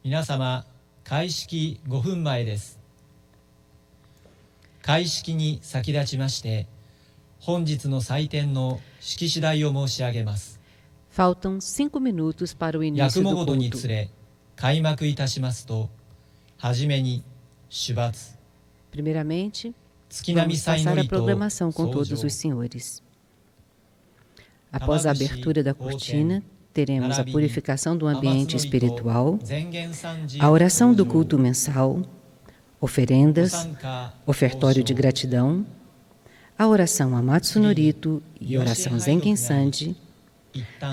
皆様、開式5分前です。開式に先立ちまして、本日の祭典の式次第を申し上げます。Faltam 5 minutos para o 役 início も do ごとにつ culto. れ、開幕いたしますと、はじめに、主罰、 Primeiramente, 月並み vamos 祭 passar の a りと programação com 奏 todos 上 os senhores. Após a abertura da cortina, teremos a purificação do ambiente espiritual, a oração do culto mensal, oferendas, ofertório de gratidão, a oração Amatsu no Rito e oração Zengen Sandi,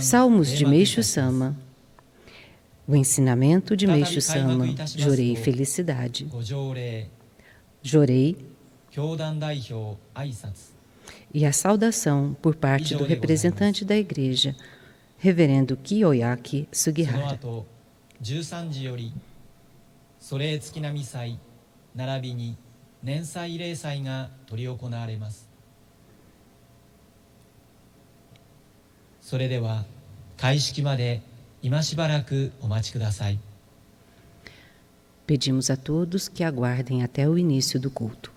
salmos de Meishu Sama, o ensinamento de Meishu Sama, Jorei Felicidade, ご条例、 Jorei 教団代表挨拶、 e a saudação por parte do representante da igreja, Reverendo Kiyoyaki その Sugihara. 後、13時より、祖霊月並み祭、並びに年祭慰霊祭が執り行われます。それでは、開式まで今しばらくお待ちください。 Pedimos a todos que aguardem até o início do culto.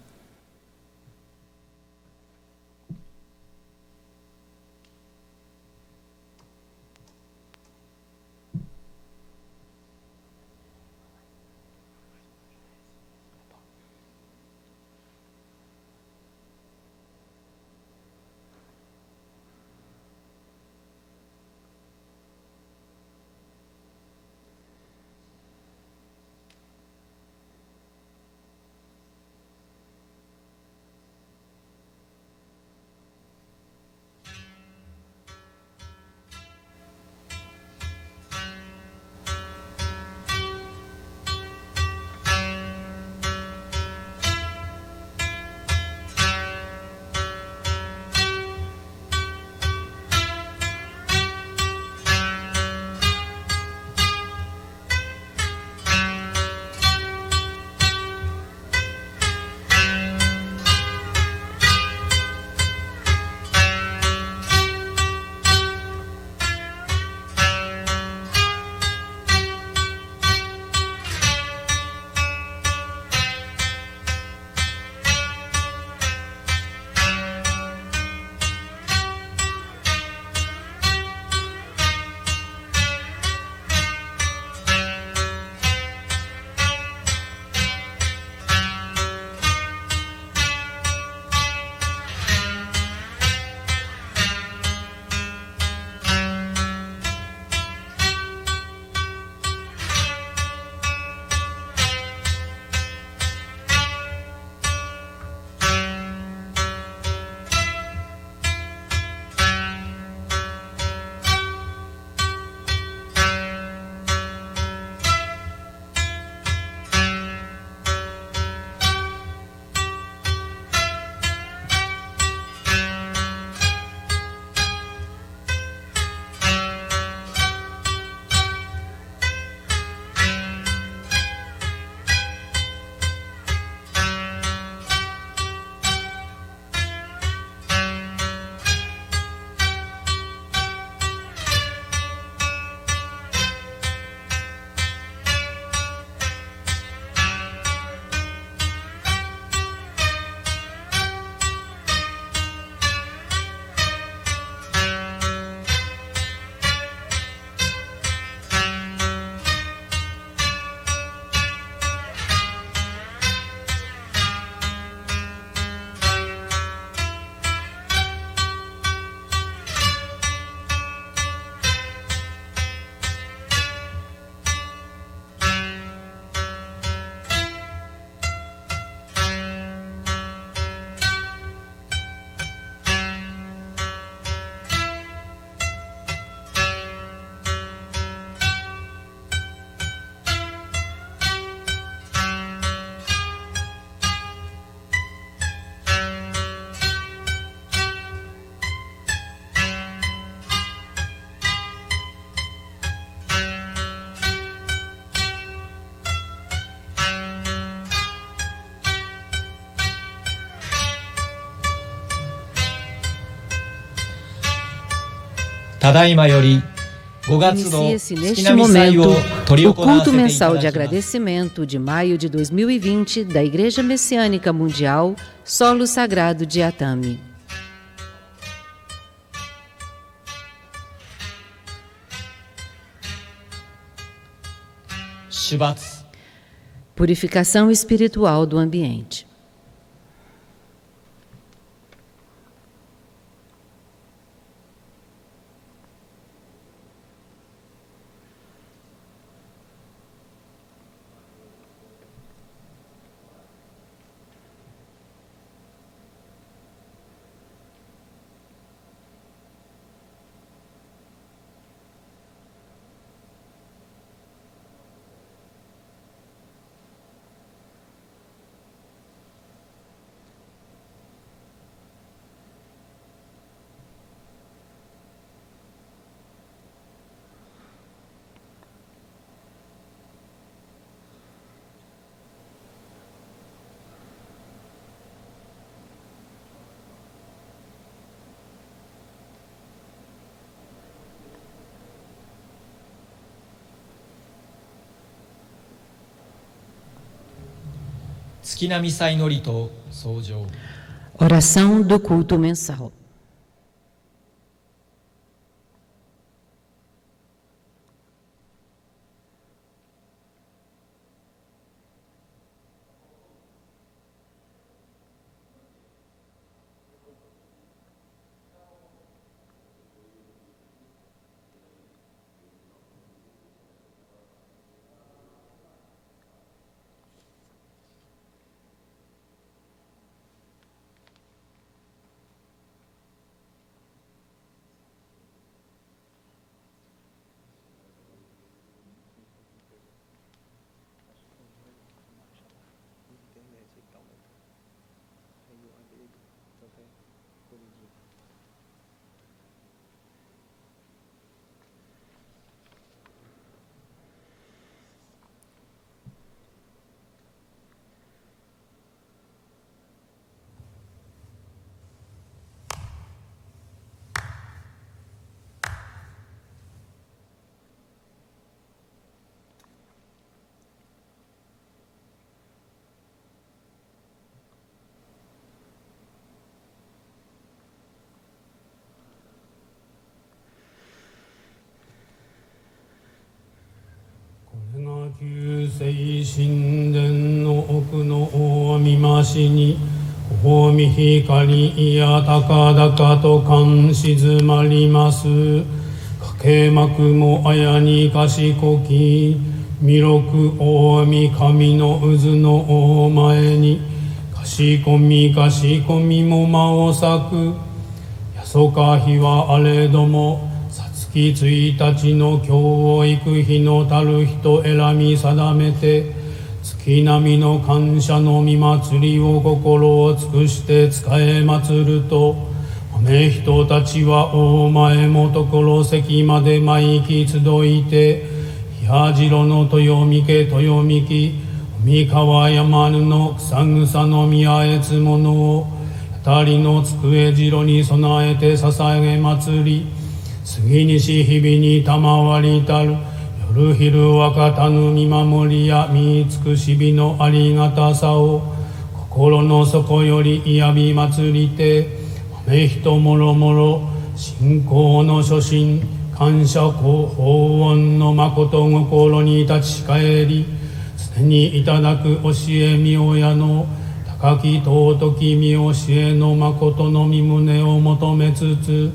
ただいまより Inicia-se neste momento o culto mensal de agradecimento de maio de 2020 da Igreja Messiânica Mundial, Solo Sagrado de Atami. Purificação espiritual do ambiente. Oração do culto mensal.旧世神殿の奥の大見増しに大見光や高々と感静まりますかけ幕もあやに賢き弥勒大見神の渦の大前にかしこみも間を裂くやそか日はあれども月1日の教育費のたる人選み定めて月並みの感謝の御祭りを心を尽くして使え祭ると豆人たちは大前も所関まで毎期集いて矢代の豊見家三河山布の草草の宮へつものをたりの机城に備えて捧げ祭り杉西日々に賜りたる夜昼若たぬ見守りや見尽くし日のありがたさを心の底より嫌び祭りて豆人もろもろ信仰の初心感謝法恩の誠心に立ち返り常にいただく教えみ親の高き尊き見教えの誠の御胸を求めつつ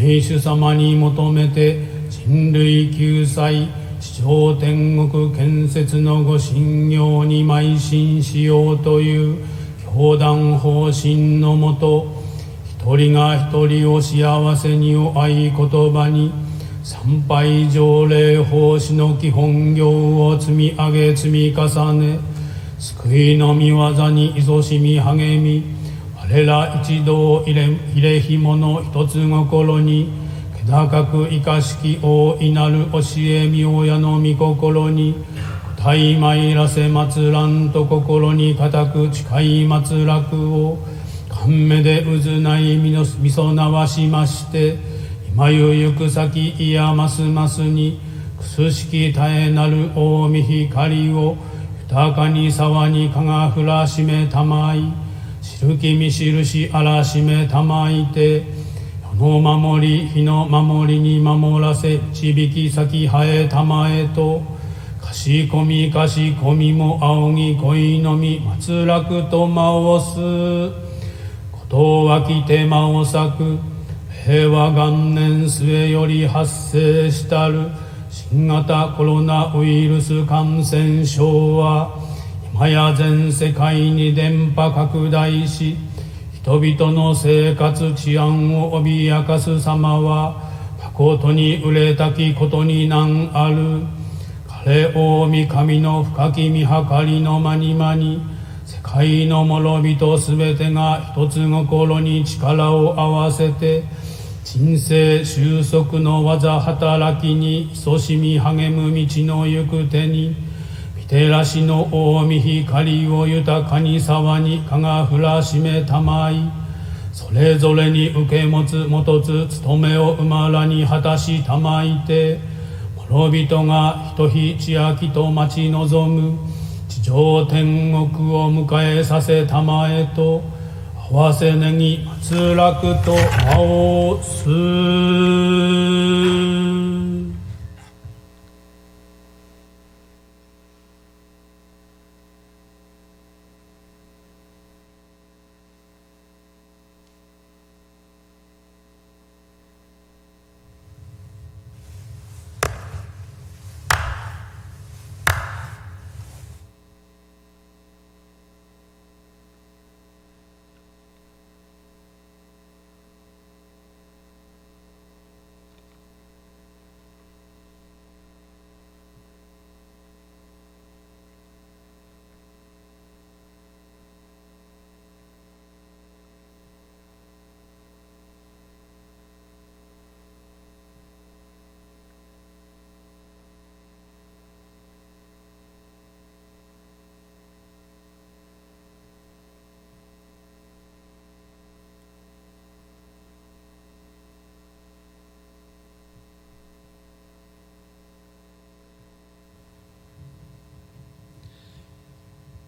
名主様に求めて人類救済地上天国建設のご信行に邁進しようという教団方針のもと一人が一人を幸せにを合言葉に参拝条例奉仕の基本行を積み上げ積み重ね救いの御業に勤しみ励み我ら一同入れ紐の一つ心に気高く生かしき大いなる教えみ親の御心に答え参らせ祭らんと心に固く誓い祭らくを冠目で渦ないみそなわしましてまゆゆく先いやますますにくすしき絶えなる大見光を豊かに沢にかがふらしめたまいしるきみしるしあらしめたまいて世の守り日の守りに守らせ導き先はえたまえとかしこみも仰ぎ恋のみ松楽と間をすことわきて間を咲く平和元年末より発生したる新型コロナウイルス感染症は今や全世界に伝播拡大し人々の生活治安を脅かす様は誠に憂たきことに難ある。彼大神の深き見計りの間に間に世界の諸人すべてが一つ心に力を合わせて人生収束の技働きに勤しみ励む道の行く手にみてらしの大見光を豊かに沢にかがふらしめたまいそれぞれに受け持つもとつ務めを馬らに果たしたまいて諸人がひとひちやきと待ち望む地上天国を迎えさせたまえと合わせねぎ松楽と間をす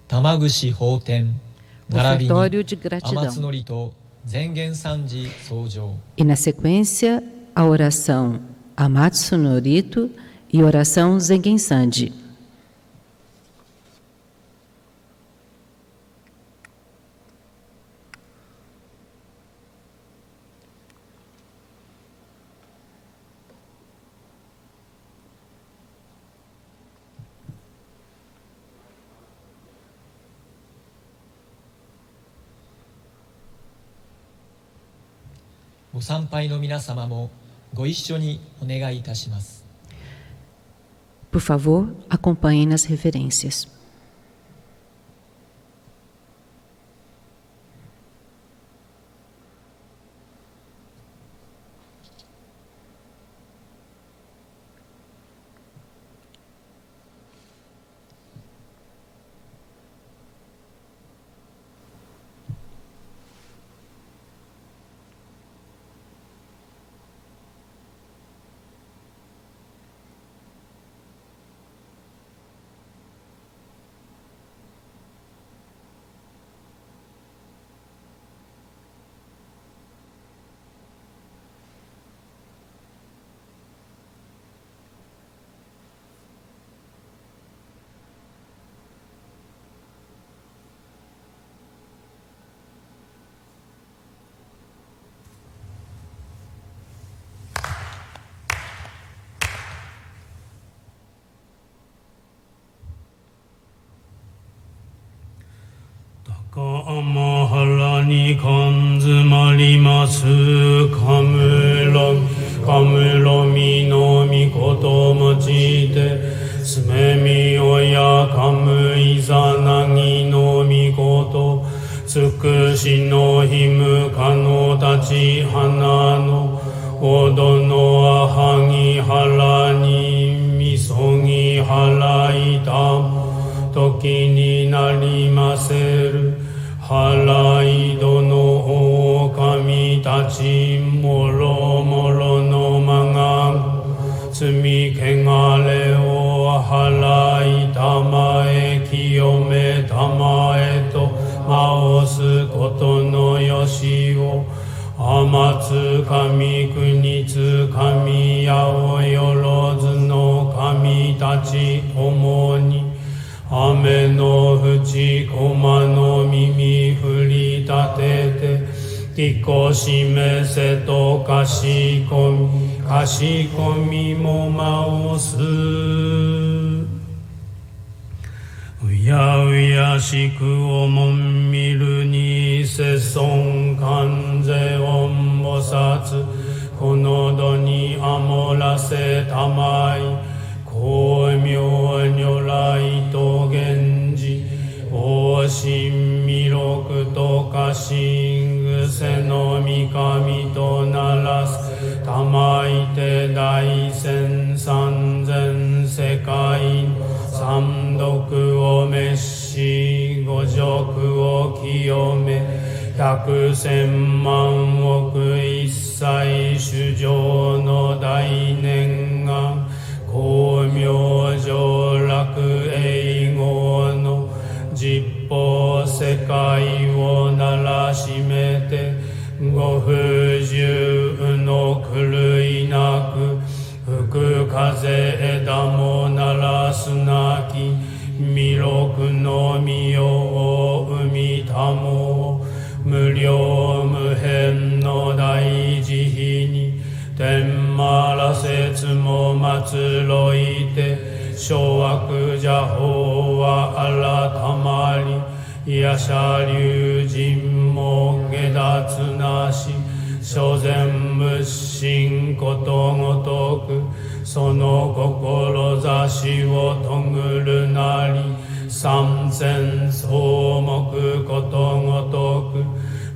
玉串法典並びに Ofertório de gratidão. 天津のりと前言三次奏上 E na sequência, a oração Amatsu no Rito e oração Zengen Sandi.ご参拝の皆様もご一緒にお願いいたします。 Por favor, acompanhem nas reverências.高天原に感づまりますカムロミのみこと用いてすめみおやかむいざなぎのみことつくしのひむかのたち花のおどのあはぎはらにみそぎはらいた時になりませる払いどの狼たちもろもろのれを払いたまえ清めたまえと回すことのよしを天津神国津神八百万の神たち共に雨の淵駒の耳振り立ててきこしめせとかしこみも回すうやうやしくおもんみるにせ尊観世音菩薩この度にあもらせたまい光明如来と源氏王神弥勒とかし癖の御神とならすたまいて大千三千世界三毒を滅し五辱を清め百千万億一切衆生の大念願光明上楽永劫の十方世界をならしめてご不自由の狂いなく吹く風枝もならすなき弥勒の御世を生みたも無量無辺の大慈悲に天まらせつも祭ろいて諸悪邪法は改まり夜叉龍神も下脱なし諸善仏心ことごとくその志をとぐるなり三千草木ことごとく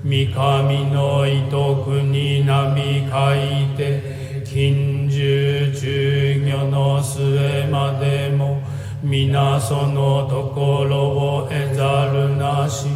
三上の意徳に波書いて近十中魚の末までも皆そのところを得ざるなし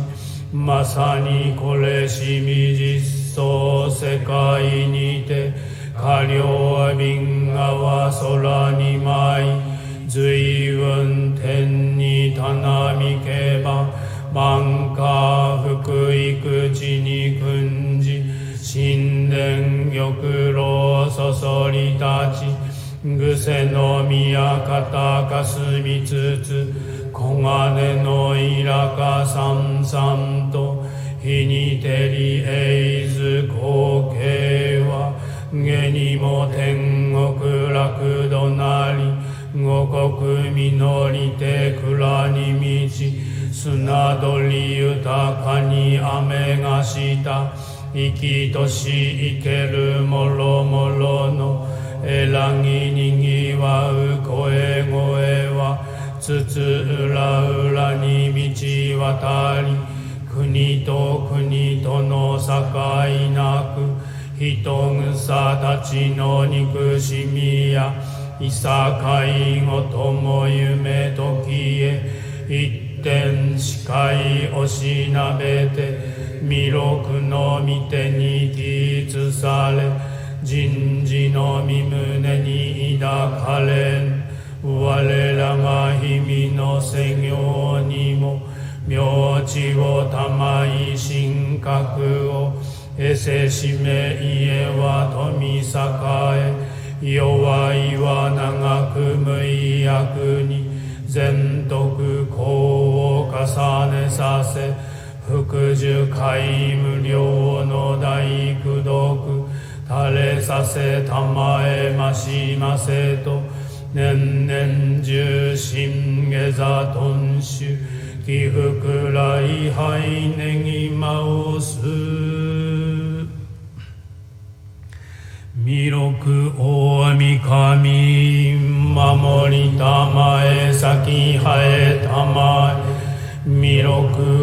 まさにこれしみ実相世界にて下領瓶川空に舞い随分天にたなみけば万家福育地に訓じ神殿玉露そそり立ち癖の宮方かすみつつ黄金のいらかさんさんと日に照り永ず光景は下にも天国楽土なり五穀実りて蔵に満ち砂鳥豊かに雨がした生きとし生けるもろもろのえらぎにぎわう声声はつつうらうらに満ち渡り国と国との境なく人草たちの憎しみやいさかいごとも夢と消え一点視界をしなべて弥勒の御手に記述され人事の身胸に抱かれん我らが日々の世行にも名地をたまい神格をえせしめ家は富栄え弱いは長く無意役に善徳功を重ねさせ福寿皆無量の大功徳垂れさせたまえましませと年々重心下座頓首起伏礼拝ねぎまおす弥勒大神守りたまえ先生えたまえ弥勒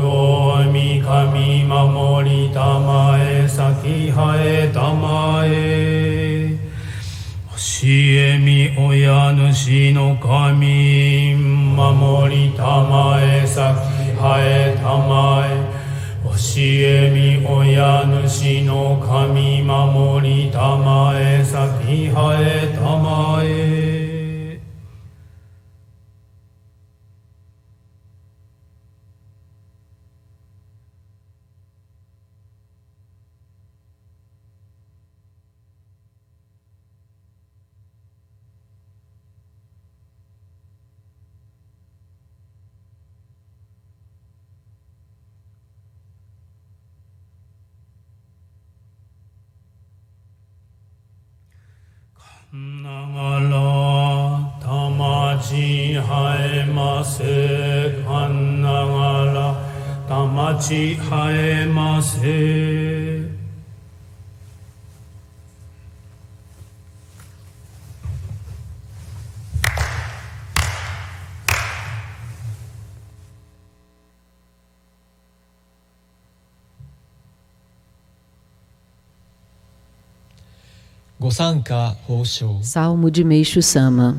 大神守りたまえ先生えたまえ教えみ親主の神守りたまえ先生えたまえ教えみ親主の神守りたまえ先生えたまえ Nangala tamachi haemase kannangala tamachi haemase. Gosanka Hosho. Salmo de Meishu Sama.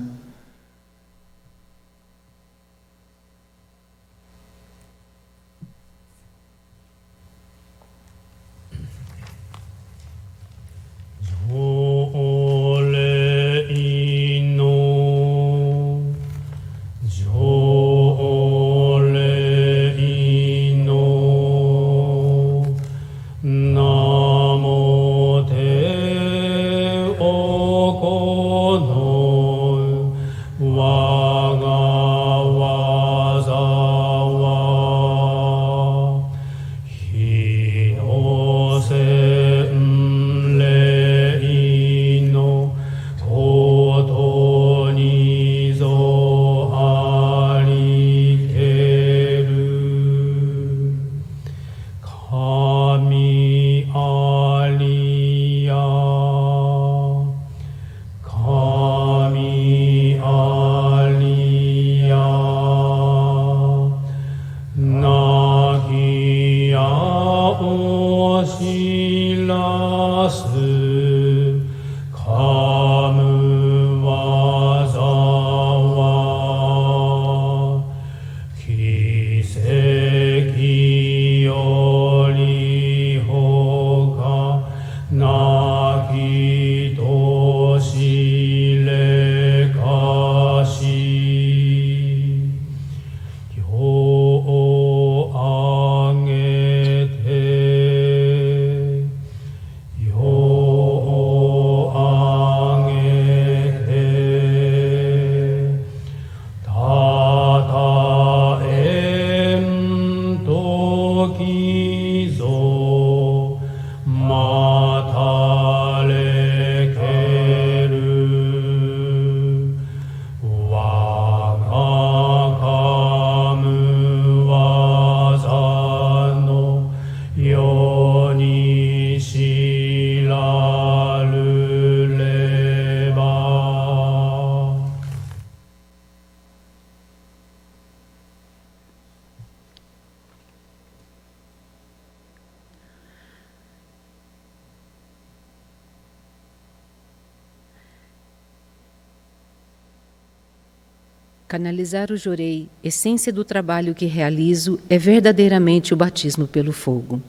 Canalizar o Jorei, essência do trabalho que realizo, é verdadeiramente o batismo pelo fogo.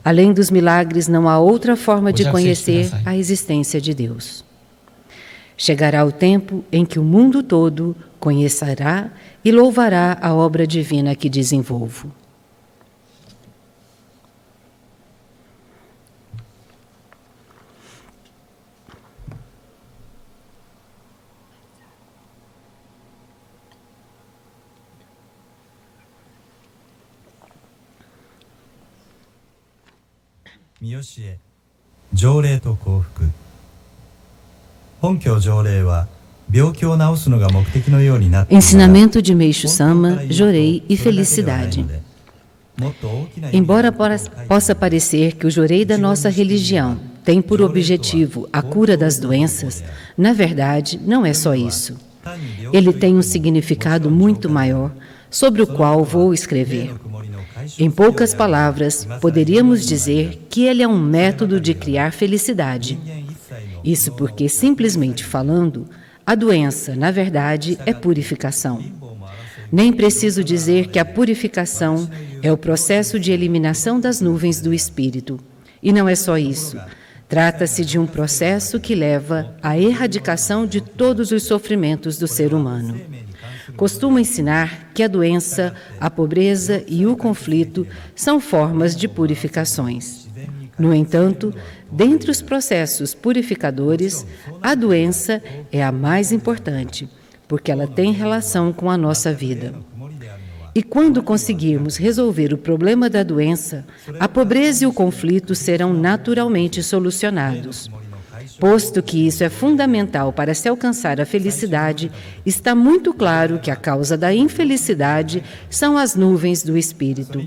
Além dos milagres, não há outra forma de conhecer a existência de Deus. Chegará o tempo em que o mundo todo conhecerá e louvará a obra divina que desenvolvo. Miyoshie, Jōrei to Kōfuku. Honkyo Jōrei wa byōki o naosu no ga mokuteki no you ni natte. Ensinamento de Meishu Sama, Jorei e felicidade. Embora possa parecer que o Jorei da nossa religião tem por objetivo a cura das doenças, na verdade, não é só isso. Ele tem um significado muito maior, sobre o qual vou escrever. Em poucas palavras, poderíamos dizer que ele é um método de criar felicidade. Isso porque, simplesmente falando, a doença, na verdade, é purificação. Nem preciso dizer que a purificação é o processo de eliminação das nuvens do espírito. E não é só isso. Trata-se de um processo que leva à erradicação de todos os sofrimentos do ser humano. Costumo ensinar que a doença, a pobreza e o conflito são formas de purificações. No entanto, dentre os processos purificadores, a doença é a mais importante, porque ela tem relação com a nossa vida. E quando conseguirmos resolver o problema da doença, a pobreza e o conflito serão naturalmente solucionados. Posto que isso é fundamental para se alcançar a felicidade, está muito claro que a causa da infelicidade são as nuvens do espírito.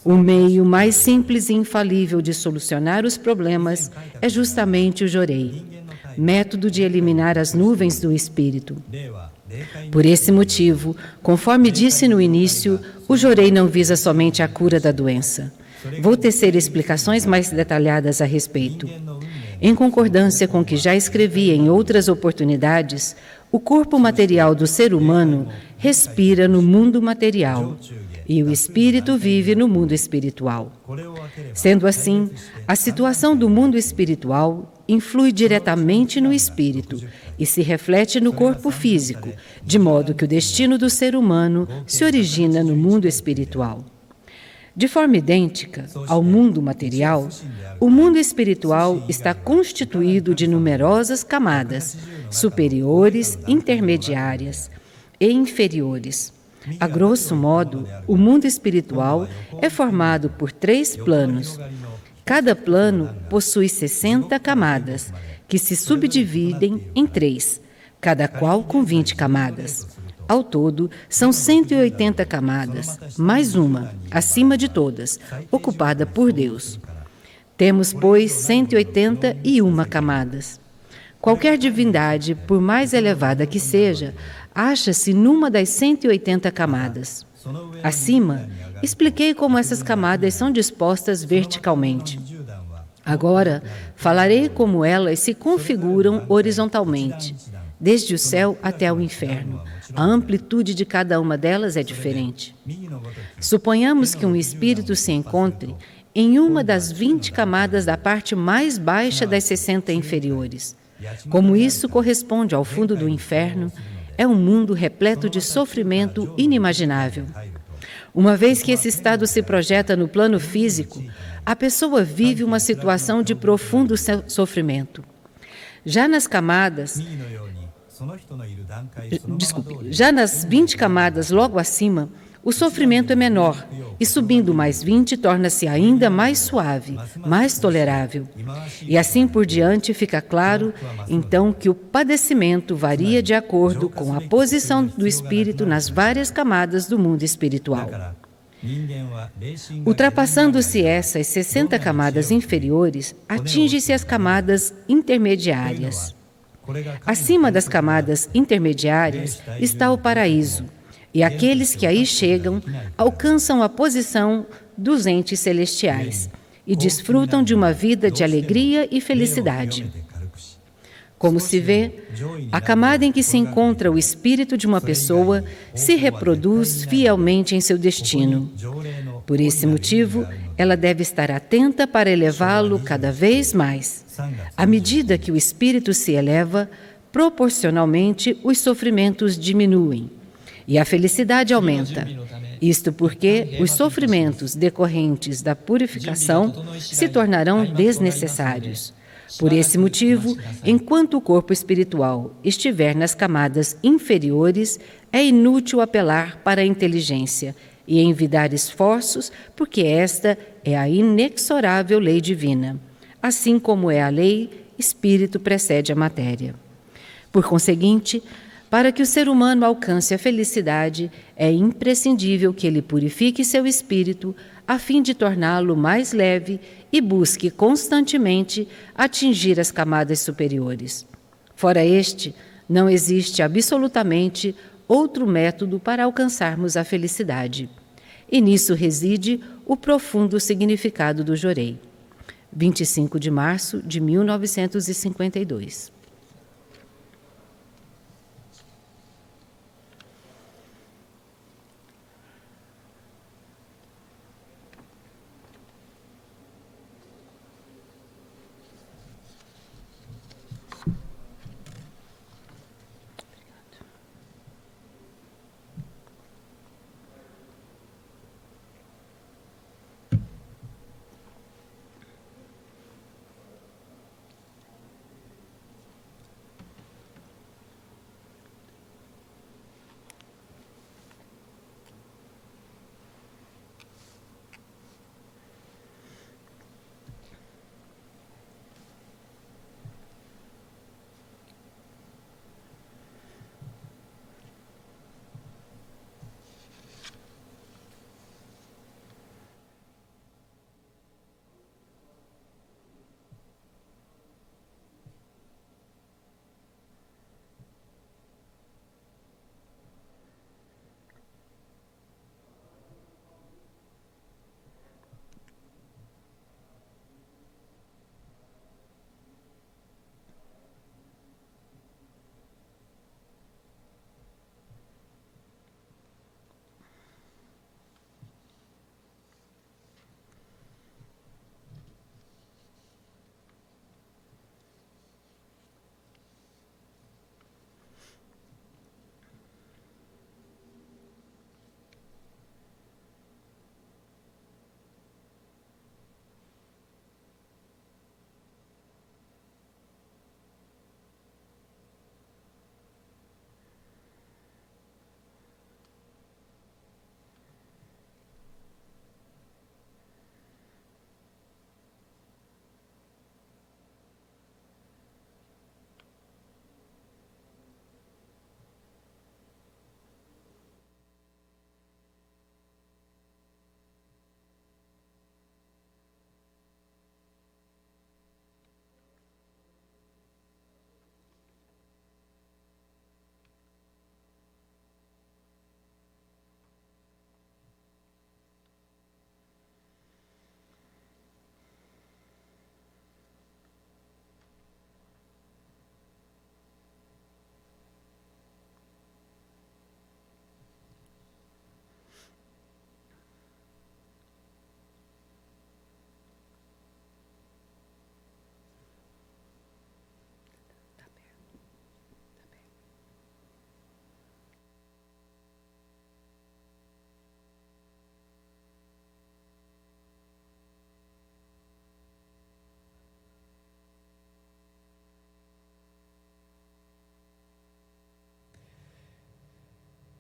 O meio mais simples e infalível de solucionar os problemas é justamente o jorei, método de eliminar as nuvens do espírito. Por esse motivo, conforme disse no início, o jorei não visa somente a cura da doença. Vou tecer explicações mais detalhadas a respeito. Em concordância com o que já escrevi em outras oportunidades, o corpo material do ser humano respira no mundo material e o espírito vive no mundo espiritual. Sendo assim, a situação do mundo espiritual influi diretamente no espírito e se reflete no corpo físico, de modo que o destino do ser humano se origina no mundo espiritual. De forma idêntica ao mundo material, o mundo espiritual está constituído de numerosas camadas, superiores, intermediárias e inferiores. A grosso modo, o mundo espiritual é formado por 3 planos. Cada plano possui 60 camadas, que se subdividem em 3, cada qual com 20 camadas. Ao todo, são 180 camadas, mais uma, acima de todas, ocupada por Deus. Temos, pois, 181 camadas. Qualquer divindade, por mais elevada que seja, acha-se numa das 180 camadas. Acima, expliquei como essas camadas são dispostas verticalmente. Agora, falarei como elas se configuram horizontalmente, desde o céu até o inferno. A amplitude de cada uma delas é diferente. Suponhamos que um espírito se encontre em uma das 20 camadas da parte mais baixa das 60 inferiores. Como isso corresponde ao fundo do inferno, é um mundo repleto de sofrimento inimaginável. Uma vez que esse estado se projeta no plano físico, a pessoa vive uma situação de profundo sofrimento. Já nas 20 camadas logo acima, o sofrimento é menor e subindo mais 20 torna-se ainda mais suave, mais tolerável. E assim por diante fica claro, então, que o padecimento varia de acordo com a posição do espírito nas várias camadas do mundo espiritual. Ultrapassando-se essas 60 camadas inferiores, atinge-se as camadas intermediárias. Acima das camadas intermediárias está o paraíso, e aqueles que aí chegam alcançam a posição dos entes celestiais e desfrutam de uma vida de alegria e felicidade. Como se vê, a camada em que se encontra o espírito de uma pessoa se reproduz fielmente em seu destino. Por esse motivo, ela deve estar atenta para elevá-lo cada vez mais. À medida que o espírito se eleva, proporcionalmente os sofrimentos diminuem e a felicidade aumenta. Isto porque os sofrimentos decorrentes da purificação se tornarão desnecessários. Por esse motivo, enquanto o corpo espiritual estiver nas camadas inferiores, é inútil apelar para a inteligência e envidar esforços, porque esta é a inexorável lei divina. Assim como é a lei, espírito precede a matéria. Por conseguinte, para que o ser humano alcance a felicidade, é imprescindível que ele purifique seu espírito a fim de torná-lo mais leve e busque constantemente atingir as camadas superiores. Fora este, não existe absolutamente outro método para alcançarmos a felicidade. E nisso reside o profundo significado do jorei. 25 de março de 1952.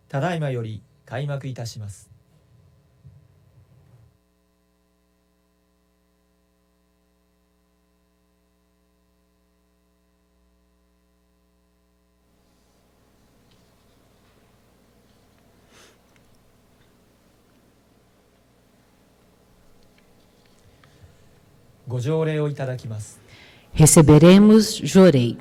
ただいまより開幕いたします。ご条例をいただきます。Receberemos Jorei.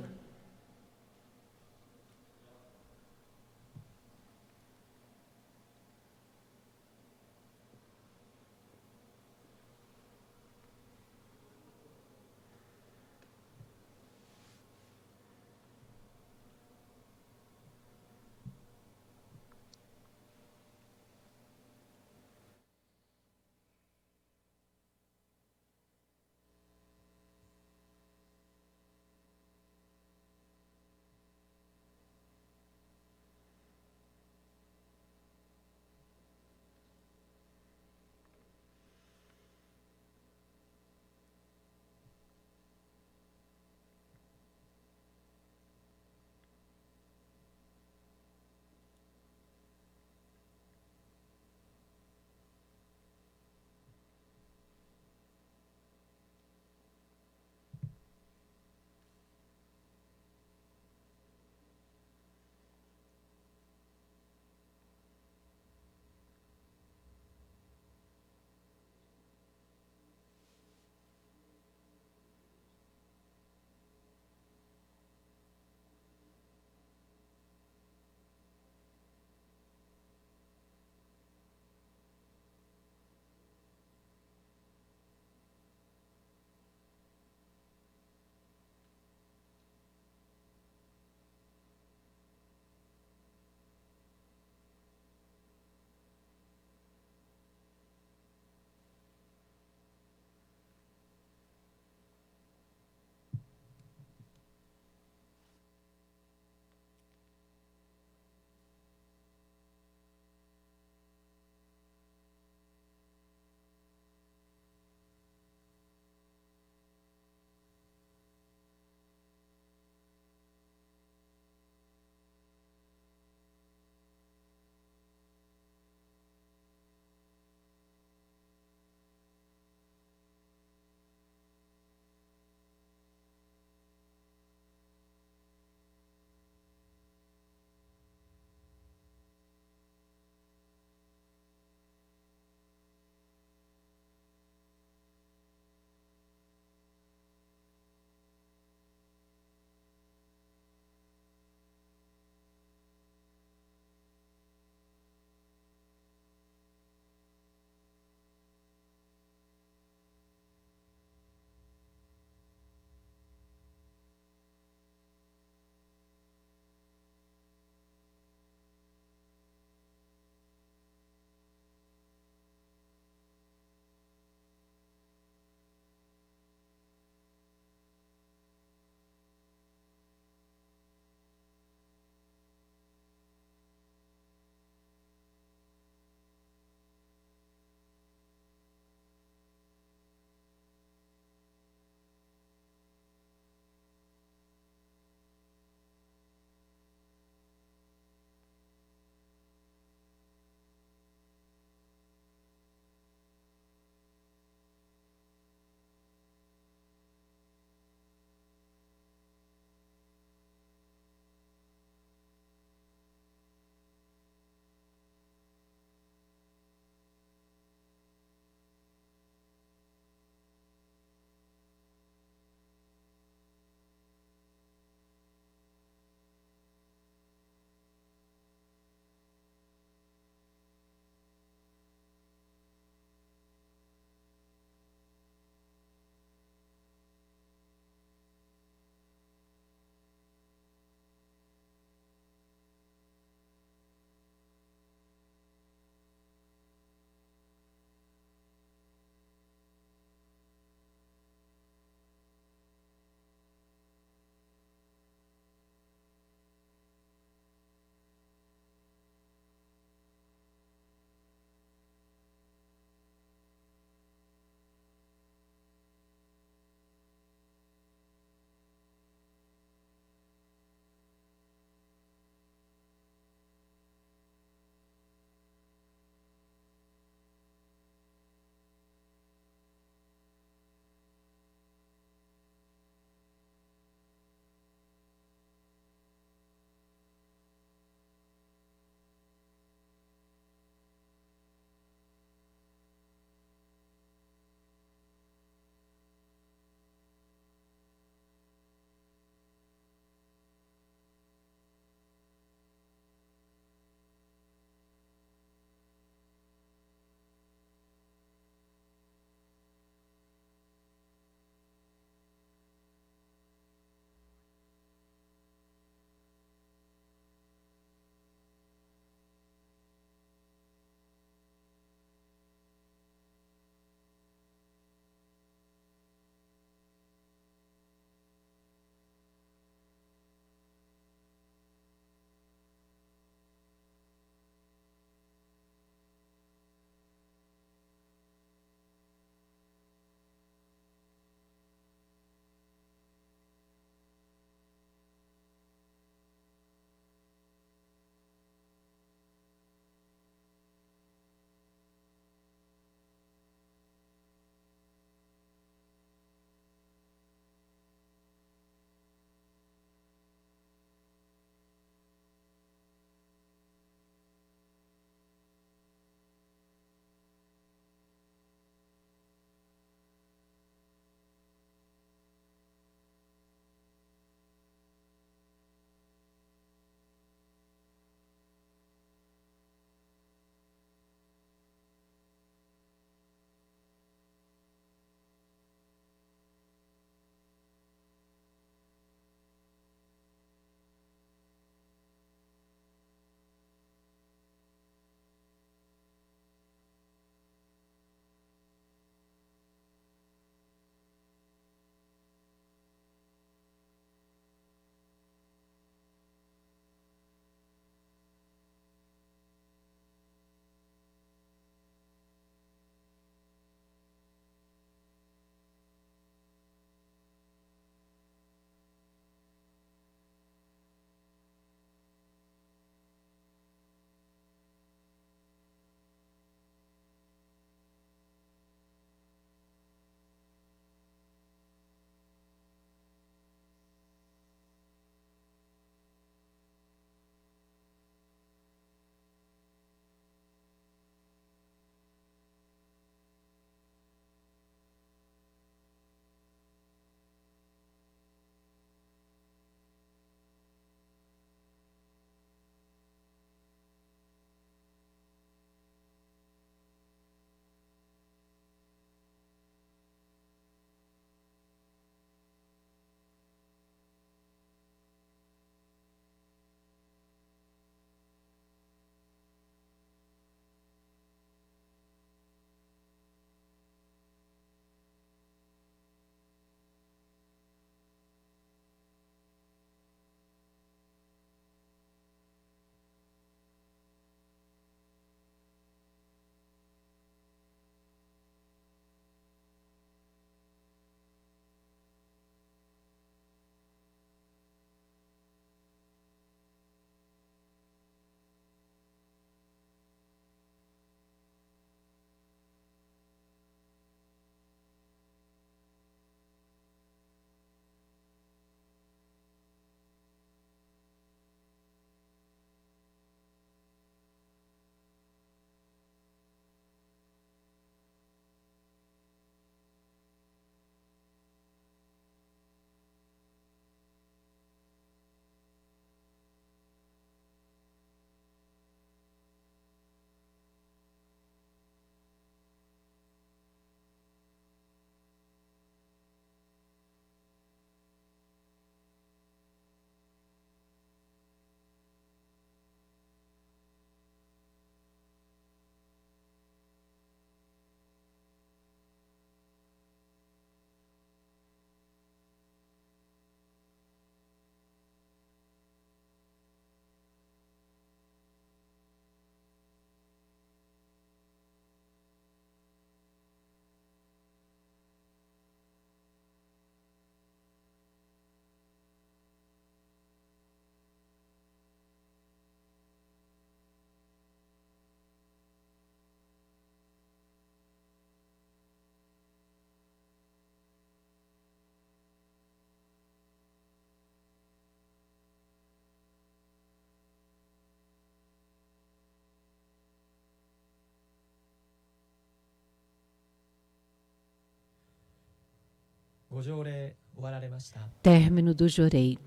Término do Jorei.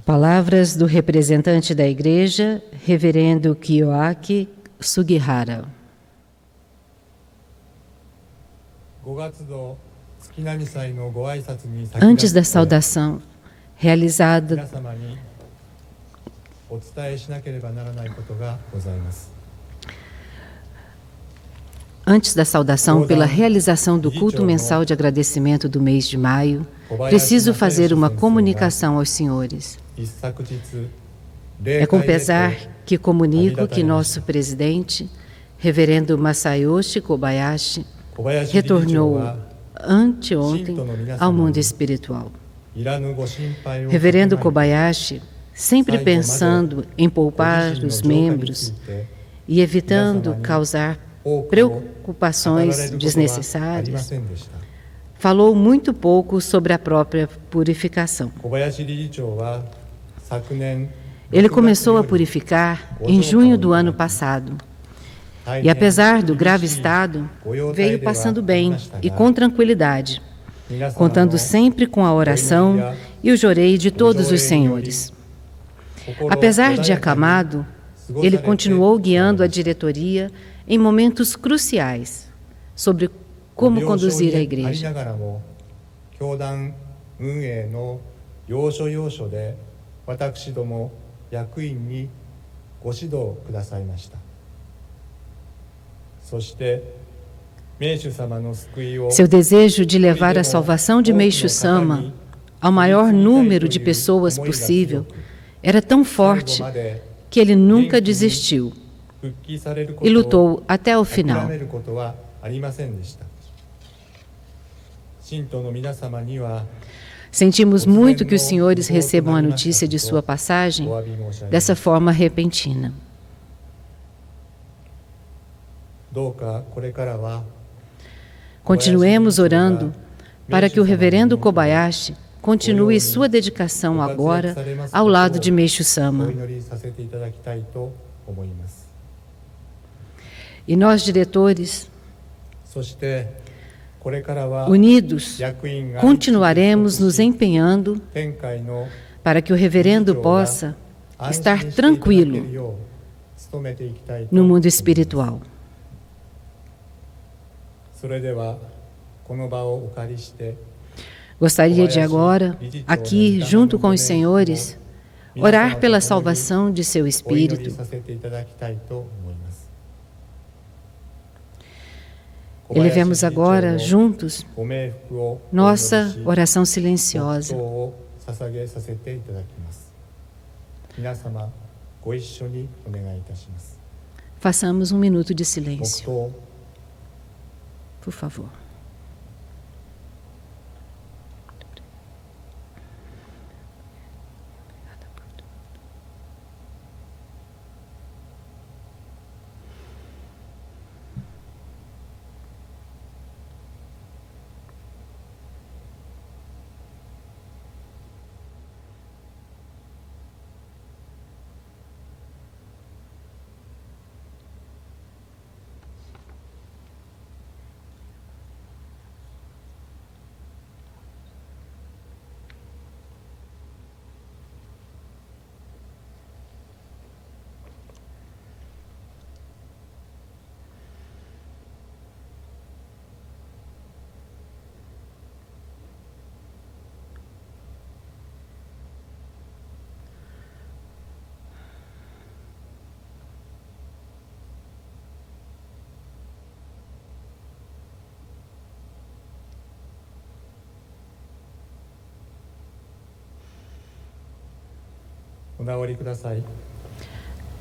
Palavras do representante da Igreja, Reverendo Kiyoaki Sugihara. Antes da saudação realizada pela realização do culto mensal de agradecimento do mês de maio, preciso fazer uma comunicação aos senhores. É com pesar que comunico que nosso presidente, Reverendo Masayoshi Kobayashi, retornou anteontem ao mundo espiritual. Reverendo Kobayashi, sempre pensando em poupar os membros e evitando causar preocupações desnecessárias, falou muito pouco sobre a própria purificação. Ele começou a purificar em junho do ano passado e, apesar do grave estado, veio passando bem e com tranquilidade, contando sempre com a oração e o jorei de todos os senhores. Apesar de acamado, ele continuou guiando a diretoria em momentos cruciais sobre como conduzir a igreja. Seu desejo de levar a salvação de Meishu-sama ao maior número de pessoas possível era tão forte que ele nunca desistiu e lutou até o final. Sentimos muito que os senhores recebam a notícia de sua passagem dessa forma repentina. Continuemos orando para que o reverendo Kobayashi continue sua dedicação agora ao lado de Meishu-sama. E nós, diretores, unidos, continuaremos nos empenhando para que o reverendo possa estar tranquilo no mundo espiritual. Gostaria de agora, aqui, junto com os senhores, orar pela salvação de seu espírito. Elevemos agora, juntos, nossa oração silenciosa. Façamos um minuto de silêncio. Por favor.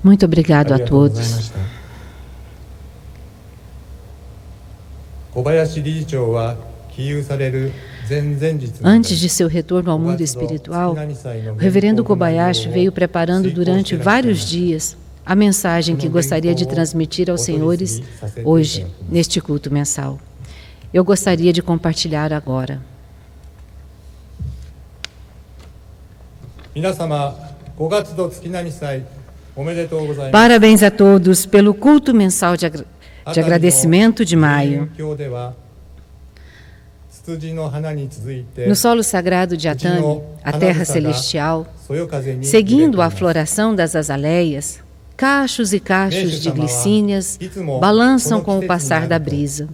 Muito obrigado a todos. Antes de seu retorno ao mundo espiritual, o reverendo Kobayashi veio preparando durante vários dias a mensagem que gostaria de transmitir aos senhores hoje, neste culto mensal. eu gostaria de compartilhar agora. Parabéns a todos pelo culto mensal de agradecimento de maio. No solo sagrado de Atami, a terra celestial, seguindo a floração das azaleias, cachos e cachos de glicínias balançam com o passar da brisa.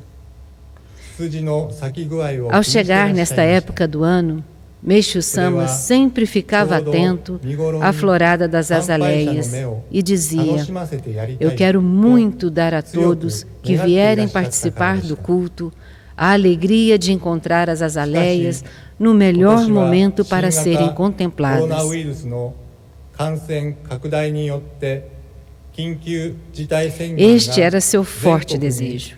Ao chegar nesta época do ano, Meishu-sama sempre ficava atento à florada das azaleias e dizia: eu quero muito dar a todos que vierem participar do culto a alegria de encontrar as azaleias no melhor momento para serem contempladas. Este era seu forte desejo.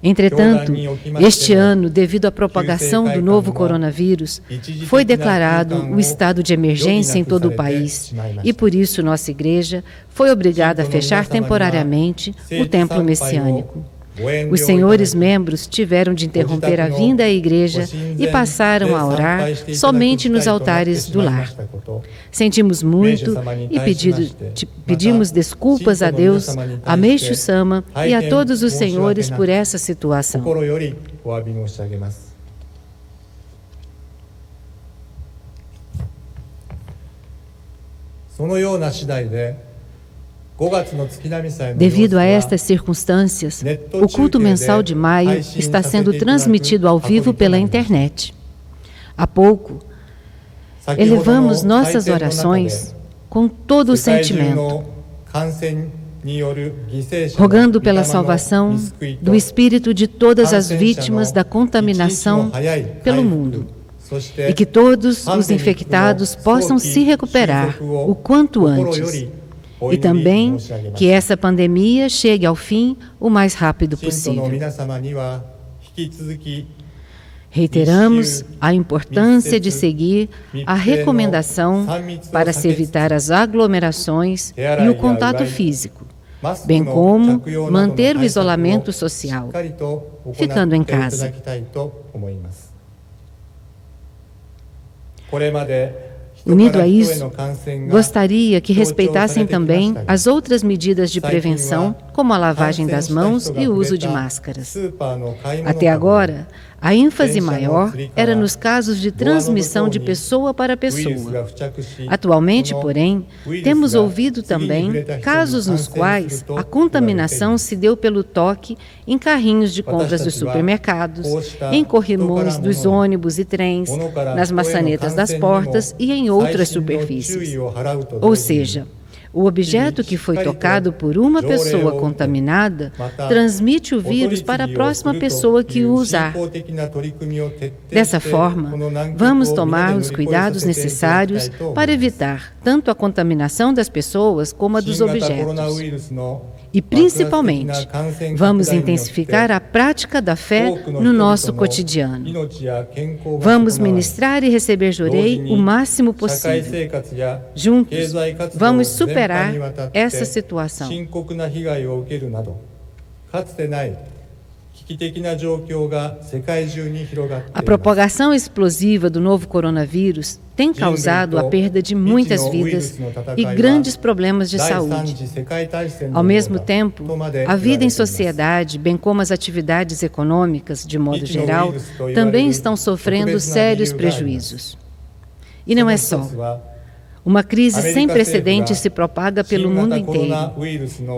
Entretanto, este ano, devido à propagação do novo coronavírus, foi declarado o estado de emergência em todo o país e, por isso, nossa igreja foi obrigada a fechar temporariamente o templo messiânico. Os senhores membros tiveram de interromper a vinda à igreja e passaram a orar somente nos altares do lar. Sentimos muito e pedimos desculpas a Deus, a Meishu-sama e a todos os senhores por essa situação. Devido a estas circunstâncias, o culto mensal de maio está sendo transmitido ao vivo pela internet. Há pouco, elevamos nossas orações com todo o sentimento, rogando pela salvação do espírito de todas as vítimas da contaminação pelo mundo, e que todos os infectados possam se recuperar o quanto antes. E também que essa pandemia chegue ao fim o mais rápido possível. Reiteramos a importância de seguir a recomendação para se evitar as aglomerações e o contato físico, bem como manter o isolamento social, ficando em casa. Unido a isso, gostaria que respeitassem também as outras medidas de prevenção, como a lavagem das mãos e o uso de máscaras. Até agora, a ênfase maior era nos casos de transmissão de pessoa para pessoa. Atualmente, porém, temos ouvido também casos nos quais a contaminação se deu pelo toque em carrinhos de compras dos supermercados, em corrimões dos ônibus e trens, nas maçanetas das portas e em outras superfícies. Ou seja, o objeto que foi tocado por uma pessoa contaminada transmite o vírus para a próxima pessoa que o usar. Dessa forma, vamos tomar os cuidados necessários para evitar tanto a contaminação das pessoas como a dos objetos. E, principalmente, vamos intensificar a prática da fé no nosso cotidiano. Vamos ministrar e receber jorei o máximo possível. Juntos, vamos superar essa situação. A propagação explosiva do novo coronavírus tem causado a perda de muitas vidas e grandes problemas de saúde. Ao mesmo tempo, a vida em sociedade, bem como as atividades econômicas, de modo geral, também estão sofrendo sérios prejuízos. E não é só. Uma crise sem precedentes se propaga pelo mundo inteiro.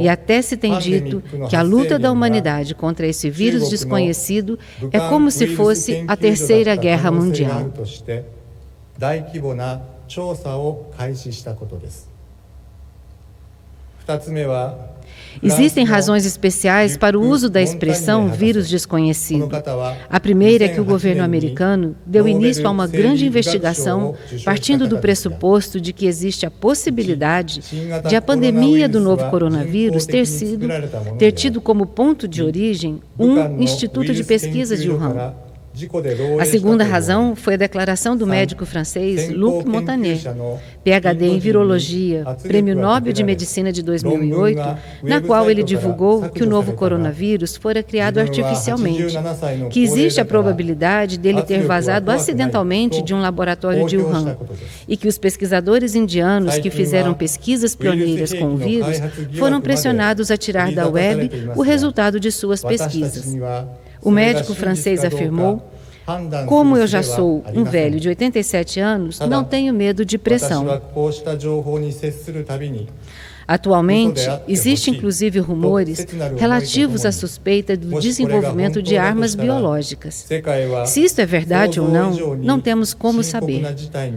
E até se tem dito que a luta da humanidade contra esse vírus desconhecido é como se fosse a Terceira Guerra Mundial. Existem razões especiais para o uso da expressão vírus desconhecido. A primeira é que o governo americano deu início a uma grande investigação partindo do pressuposto de que existe a possibilidade de a pandemia do novo coronavírus ter tido como ponto de origem um instituto de pesquisa de Wuhan. A segunda razão foi a declaração do médico francês Luc Montagnier, PhD em virologia, Prêmio Nobel de Medicina de 2008, na qual ele divulgou que o novo coronavírus fora criado artificialmente, que existe a probabilidade dele ter vazado acidentalmente de um laboratório de Wuhan, e que os pesquisadores indianos que fizeram pesquisas pioneiras com o vírus foram pressionados a tirar da web o resultado de suas pesquisas. O médico francês afirmou: como eu já sou um velho de 87 anos, não tenho medo de pressão. Atualmente, existem inclusive rumores relativos à suspeita do desenvolvimento de armas biológicas. Se isto é verdade ou não, não temos como saber.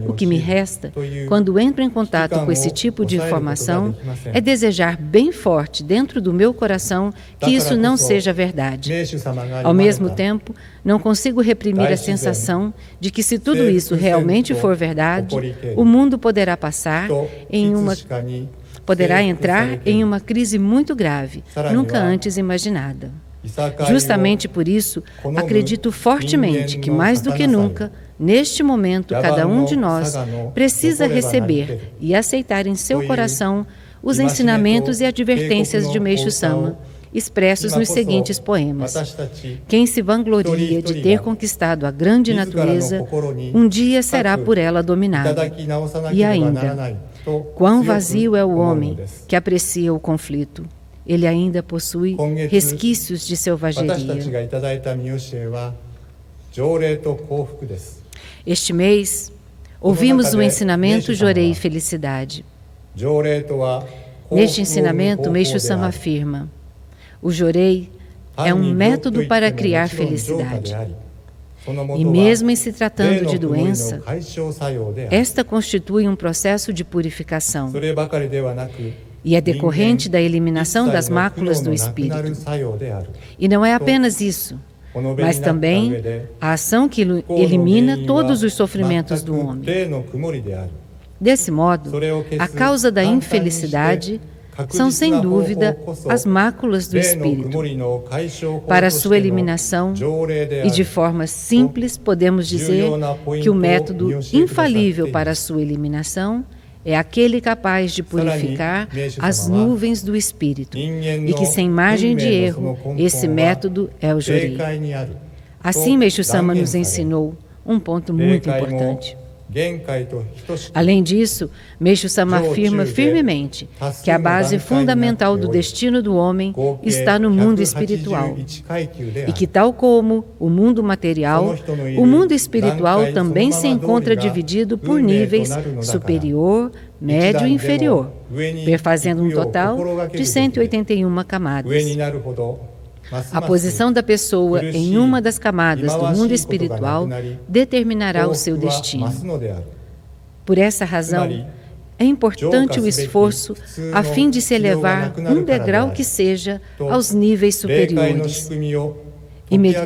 O que me resta, quando entro em contato com esse tipo de informação, é desejar bem forte dentro do meu coração que isso não seja verdade. Ao mesmo tempo, não consigo reprimir a sensação de que, se tudo isso realmente for verdade, o mundo poderá entrar em uma crise muito grave, nunca antes imaginada. Justamente por isso, acredito fortemente que, mais do que nunca, neste momento, cada um de nós precisa receber e aceitar em seu coração os ensinamentos e advertências de Meishu Sama, expressos nos seguintes poemas. Quem se vangloria de ter conquistado a grande natureza, um dia será por ela dominado. E ainda, quão vazio é o homem que aprecia o conflito. Ele ainda possui resquícios de selvageria. Este mês, ouvimos o ensinamento Jorei Felicidade. Neste ensinamento, Meishu Sama afirma: o Jorei é um método para criar felicidade. E mesmo em se tratando de doença, esta constitui um processo de purificação e é decorrente da eliminação das máculas do espírito. E não é apenas isso, mas também a ação que elimina todos os sofrimentos do homem. Desse modo, a causa da infelicidade são, sem dúvida, as máculas do espírito. Para sua eliminação, e de forma simples, podemos dizer que o método infalível para a sua eliminação é aquele capaz de purificar as nuvens do espírito, e que, sem margem de erro, esse método é o Jorei. Assim, Meishu Sama nos ensinou um ponto muito importante. Além disso, Meishu Sama afirma firmemente que a base fundamental do destino do homem está no mundo espiritual e que, tal como o mundo material, o mundo espiritual também se encontra dividido por níveis superior, médio e inferior, perfazendo um total de 181 camadas. A posição da pessoa em uma das camadas do mundo espiritual determinará o seu destino. Por essa razão, é importante o esforço a fim de se elevar um degrau que seja aos níveis superiores.